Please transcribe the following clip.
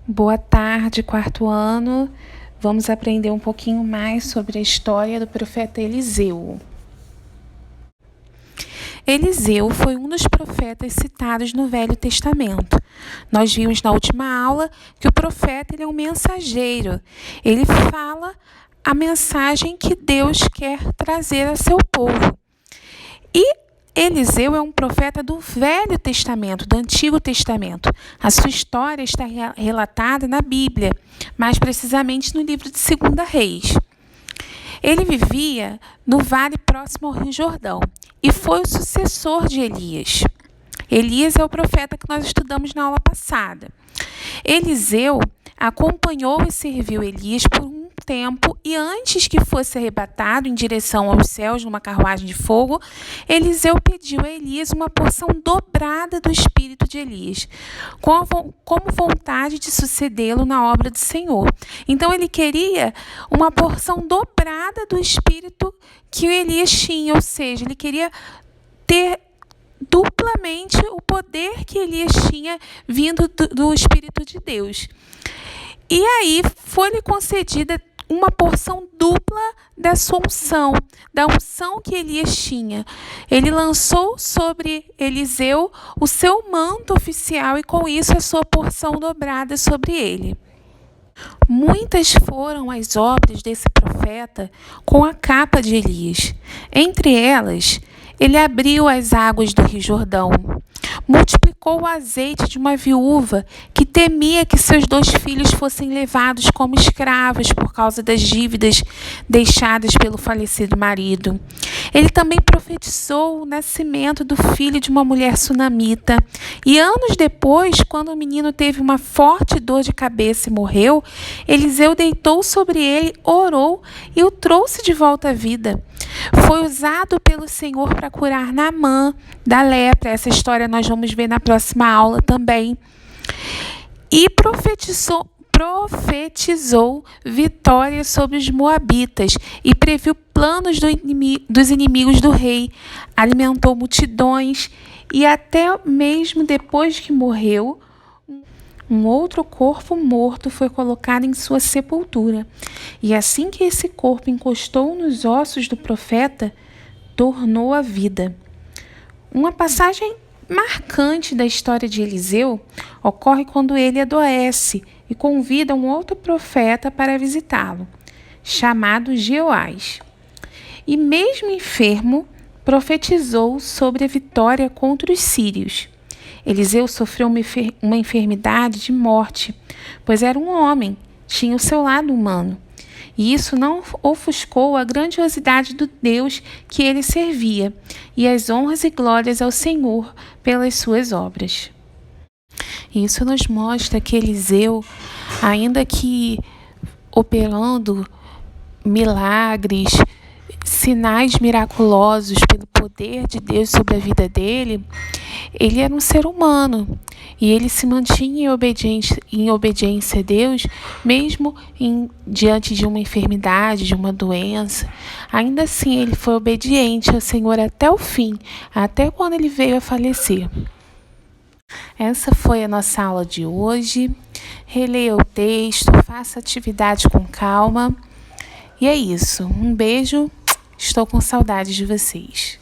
Boa tarde, quarto ano. Vamos aprender um pouquinho mais sobre a história do profeta Eliseu. Eliseu foi um dos profetas citados no Velho Testamento. Nós vimos na última aula que o profeta ele é um mensageiro. Ele fala a mensagem que Deus quer trazer a seu povo. E Eliseu é um profeta do Velho Testamento, do Antigo Testamento. A sua história está relatada na Bíblia, mais precisamente no livro de 2 Reis. Ele vivia no vale próximo ao Rio Jordão e foi o sucessor de Elias. Elias é o profeta que nós estudamos na aula passada. Eliseu acompanhou e serviu Elias por um tempo e antes que fosse arrebatado em direção aos céus numa carruagem de fogo, Eliseu pediu a Elias uma porção dobrada do espírito de Elias, como vontade de sucedê-lo na obra do Senhor. Então ele queria uma porção dobrada do espírito que Elias tinha, ou seja, ele queria ter duplamente o poder que Elias tinha vindo do Espírito de Deus. E aí foi-lhe concedida uma porção dupla da sua unção, da unção que Elias tinha. Ele lançou sobre Eliseu o seu manto oficial e com isso a sua porção dobrada sobre ele. Muitas foram as obras desse profeta com a capa de Elias. Entre elas, ele abriu as águas do Rio Jordão, multiplicou o azeite de uma viúva que temia que seus 2 filhos fossem levados como escravos por causa das dívidas deixadas pelo falecido marido. Ele também profetizou o nascimento do filho de uma mulher sunamita. E anos depois, quando o menino teve uma forte dor de cabeça e morreu, Eliseu deitou sobre ele, orou e o trouxe de volta à vida. Foi usado pelo Senhor para curar Naamã da lepra. Essa história nós vamos ver na próxima aula também. E profetizou vitória sobre os moabitas e previu planos dos inimigos do rei. Alimentou multidões e até mesmo depois que morreu, um outro corpo morto foi colocado em sua sepultura. E assim que esse corpo encostou nos ossos do profeta, tornou a vida. Uma passagem marcante da história de Eliseu ocorre quando ele adoece e convida um outro profeta para visitá-lo, chamado Jeoás. E mesmo enfermo, profetizou sobre a vitória contra os sírios. Eliseu sofreu uma enfermidade de morte, pois era um homem, tinha o seu lado humano. E isso não ofuscou a grandiosidade do Deus que ele servia e as honras e glórias ao Senhor pelas suas obras. Isso nos mostra que Eliseu, ainda que operando milagres, sinais miraculosos pelo poder de Deus sobre a vida dele, ele era um ser humano e ele se mantinha em obediência a Deus, mesmo diante de uma enfermidade, de uma doença. Ainda assim, ele foi obediente ao Senhor até o fim, até quando ele veio a falecer. Essa foi a nossa aula de hoje. Releia o texto, faça atividade com calma. E é isso. Um beijo. Estou com saudade de vocês.